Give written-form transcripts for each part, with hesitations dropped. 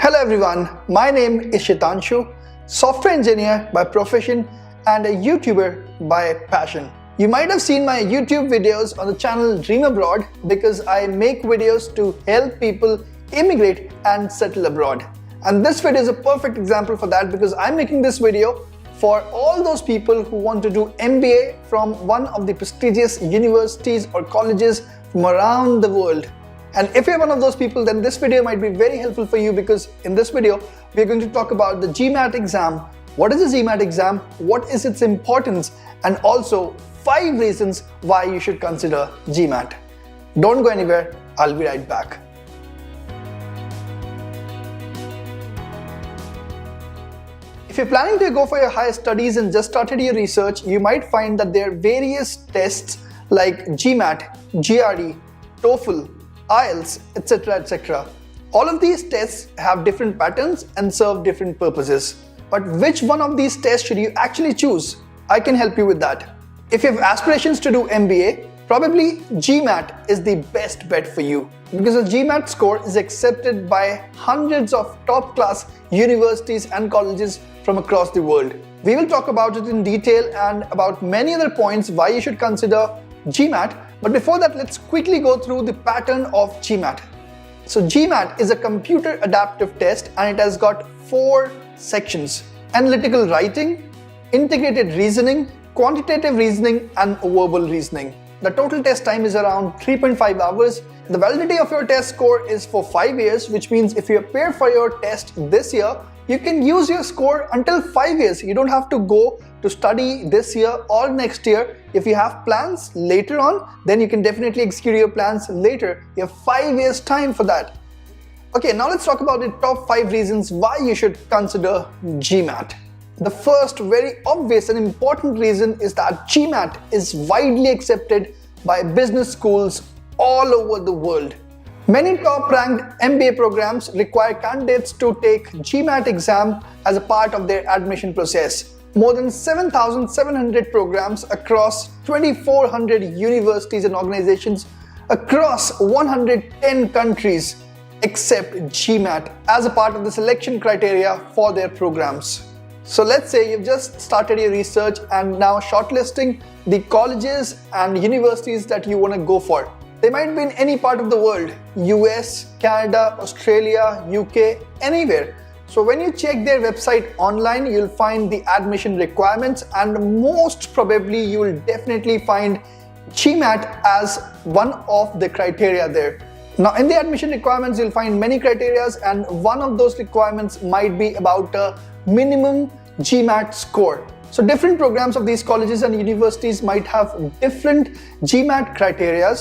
Hello everyone, my name is Sheetanshu, software engineer by profession and a YouTuber by passion. You might have seen my YouTube videos on the channel Dream Abroad because I make videos to help people immigrate and settle abroad. And this video is a perfect example for that because I'm making this video for all those people who want to do MBA from one of the prestigious universities or colleges from around the world. And if you're one of those people, then this video might be very helpful for you because in this video, we're going to talk about the GMAT exam. What is the GMAT exam? What is its importance? And also 5 reasons why you should consider GMAT. Don't go anywhere. I'll be right back. If you're planning to go for your higher studies and just started your research, you might find that there are various tests like GMAT, GRE, TOEFL, IELTS, etc. etc. All of these tests have different patterns and serve different purposes. But which one of these tests should you actually choose? I can help you with that. If you have aspirations to do MBA, probably GMAT is the best bet for you because the GMAT score is accepted by hundreds of top-class universities and colleges from across the world. We will talk about it in detail and about many other points why you should consider GMAT. But before that, let's quickly go through the pattern of GMAT. So GMAT is a computer adaptive test and it has got 4 sections: analytical writing, integrated reasoning, quantitative reasoning, and verbal reasoning. The total test time is around 3.5 hours. The validity of your test score is for 5 years, which means if you appear for your test this year, you can use your score until 5 years. You don't have to go to study this year or next year. If you have plans later on, then you can definitely execute your plans later. You have 5 years time for that. Okay, now let's talk about the top 5 reasons why you should consider GMAT. The first very obvious and important reason is that GMAT is widely accepted by business schools all over the world. Many top-ranked MBA programs require candidates to take GMAT exam as a part of their admission process. More than 7,700 programs across 2,400 universities and organizations across 110 countries accept GMAT as a part of the selection criteria for their programs. So let's say you've just started your research and now shortlisting the colleges and universities that you want to go for. They might be in any part of the world: US, Canada, Australia, UK, anywhere. So when you check their website online, you'll find the admission requirements and most probably you will definitely find GMAT as one of the criteria there. Now in the admission requirements, you'll find many criteria and one of those requirements might be about a minimum GMAT score. So different programs of these colleges and universities might have different GMAT criteria.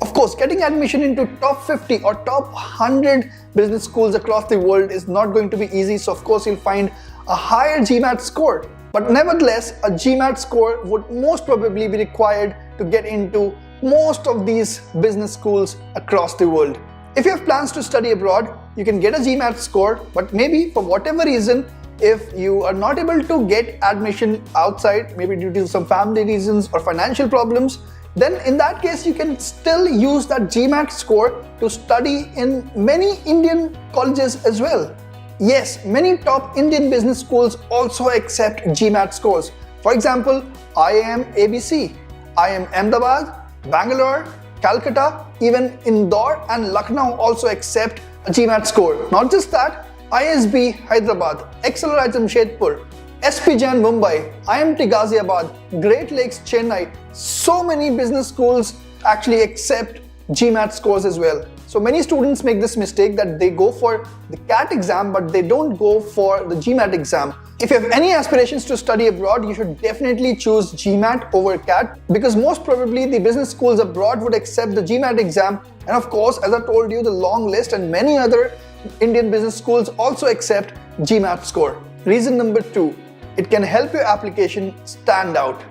Of course, getting admission into top 50 or top 100 business schools across the world is not going to be easy. So of course, you'll find a higher GMAT score. But nevertheless, a GMAT score would most probably be required to get into most of these business schools across the world. If you have plans to study abroad, you can get a GMAT score, but maybe for whatever reason, if you are not able to get admission outside, maybe due to some family reasons or financial problems, then in that case, you can still use that GMAT score to study in many Indian colleges as well. Yes, many top Indian business schools also accept GMAT scores. For example, IIM ABC, IIM Ahmedabad, Bangalore, Calcutta, even Indore and Lucknow also accept a GMAT score. Not just that, ISB Hyderabad, XLRI Jamshedpur, SP Jain Mumbai, IMT Ghaziabad, Great Lakes Chennai, so many business schools actually accept GMAT scores as well. So many students make this mistake that they go for the CAT exam but they don't go for the GMAT exam. If you have any aspirations to study abroad, you should definitely choose GMAT over CAT because most probably the business schools abroad would accept the GMAT exam. And of course, as I told you, the long list and many other Indian business schools also accept GMAT score. Reason number 2, it can help your application stand out.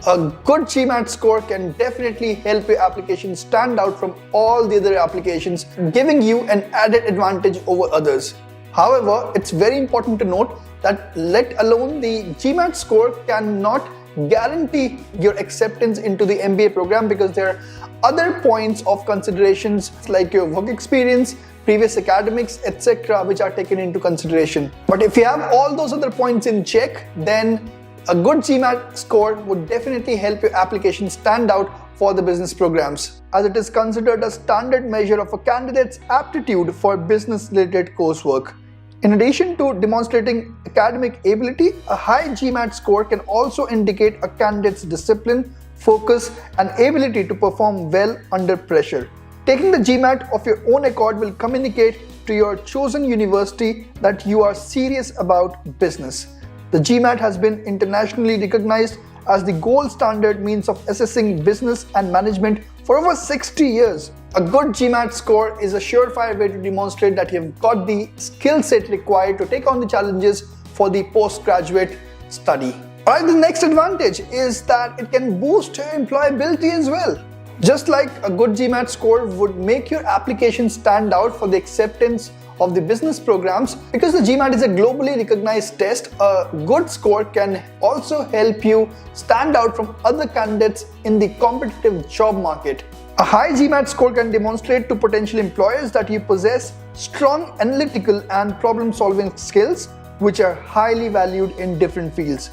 A good GMAT score can definitely help your application stand out from all the other applications, giving you an added advantage over others. However, it's very important to note that let alone the GMAT score cannot guarantee your acceptance into the MBA program because there are other points of considerations like your work experience, previous academics, etc., which are taken into consideration. But if you have all those other points in check, then a good GMAT score would definitely help your application stand out for the business programs, as it is considered a standard measure of a candidate's aptitude for business-related coursework. In addition to demonstrating academic ability, a high GMAT score can also indicate a candidate's discipline, focus, and ability to perform well under pressure. Taking the GMAT of your own accord will communicate to your chosen university that you are serious about business. The GMAT has been internationally recognized as the gold standard means of assessing business and management for over 60 years. A good GMAT score is a surefire way to demonstrate that you have got the skill set required to take on the challenges for the postgraduate study. Alright, the next advantage is that it can boost your employability as well. Just like a good GMAT score would make your application stand out for the acceptance of the business programs, because the GMAT is a globally recognized test, a good score can also help you stand out from other candidates in the competitive job market. A high GMAT score can demonstrate to potential employers that you possess strong analytical and problem-solving skills, which are highly valued in different fields.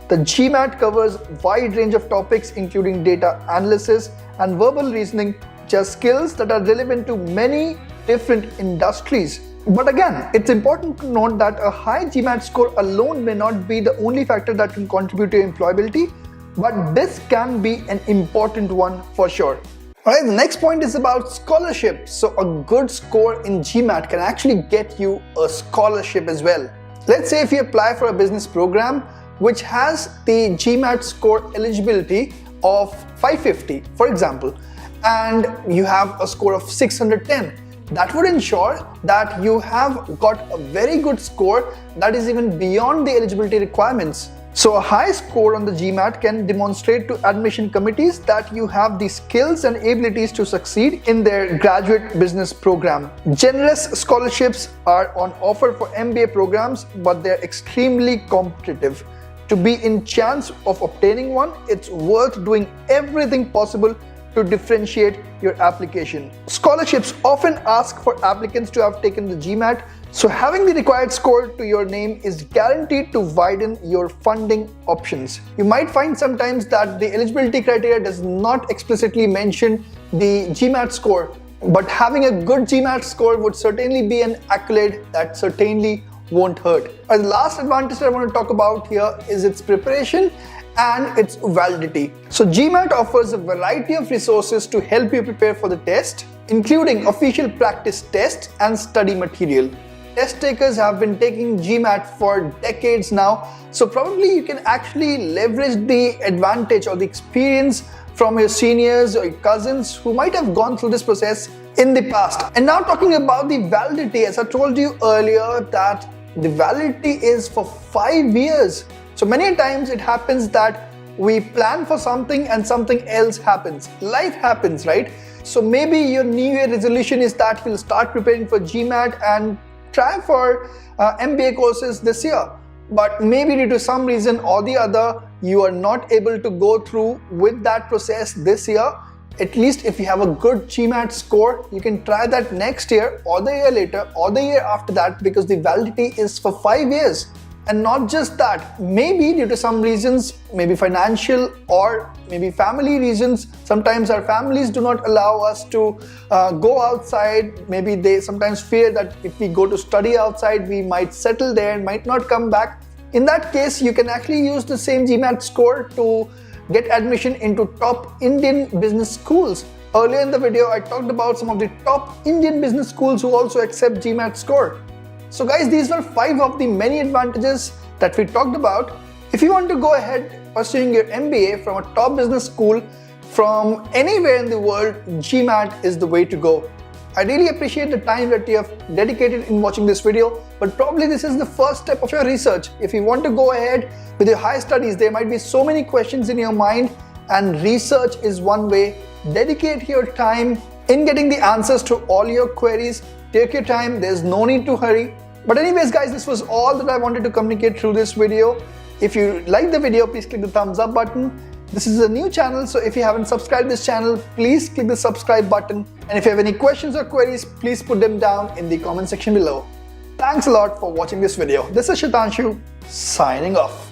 The GMAT covers a wide range of topics including data analysis and verbal reasoning, which are skills that are relevant to many different industries. But again, it's important to note that a high GMAT score alone may not be the only factor that can contribute to your employability, but this can be an important one for sure. Alright, the next point is about scholarship. So a good score in GMAT can actually get you a scholarship as well. Let's say if you apply for a business program which has the GMAT score eligibility of 550, for example, and you have a score of 610. That would ensure that you have got a very good score that is even beyond the eligibility requirements. So a high score on the GMAT can demonstrate to admission committees that you have the skills and abilities to succeed in their graduate business program. Generous scholarships are on offer for MBA programs, but they're extremely competitive. To be in chance of obtaining one, it's worth doing everything possible to differentiate your application. Scholarships often ask for applicants to have taken the GMAT, so having the required score to your name is guaranteed to widen your funding options. You might find sometimes that the eligibility criteria does not explicitly mention the GMAT score, but having a good GMAT score would certainly be an accolade that certainly won't hurt. The last advantage that I want to talk about here is its preparation and its validity. So GMAT offers a variety of resources to help you prepare for the test, including official practice tests and study material. Test takers have been taking GMAT for decades now, so probably you can actually leverage the advantage or the experience from your seniors or your cousins who might have gone through this process in the past. And now talking about the validity, as I told you earlier that the validity is for 5 years. So many times it happens that we plan for something and something else happens. Life happens, right? So maybe your New Year resolution is that you'll start preparing for GMAT and try for MBA courses this year. But maybe due to some reason or the other, you are not able to go through with that process this year. At least if you have a good GMAT score, you can try that next year or the year later or the year after that, because the validity is for 5 years. And not just that, maybe due to some reasons, maybe financial or maybe family reasons, sometimes our families do not allow us to go outside. Maybe they sometimes fear that if we go to study outside, we might settle there and might not come back. In that case, you can actually use the same GMAT score to get admission into top Indian business schools. Earlier in the video, I talked about some of the top Indian business schools who also accept GMAT score. So guys, these were 5 of the many advantages that we talked about. If you want to go ahead pursuing your MBA from a top business school from anywhere in the world, GMAT is the way to go. I really appreciate the time that you have dedicated in watching this video, but probably this is the first step of your research. If you want to go ahead with your higher studies, there might be so many questions in your mind, and research is one way. Dedicate your time in getting the answers to all your queries. Take your time, there's no need to hurry. But anyways guys, this was all that I wanted to communicate through this video. If you like the video, please click the thumbs up button. This is a new channel, so if you haven't subscribed this channel, please click the subscribe button. And if you have any questions or queries, please put them down in the comment section below. Thanks a lot for watching this video. This is Sheetanshu signing off.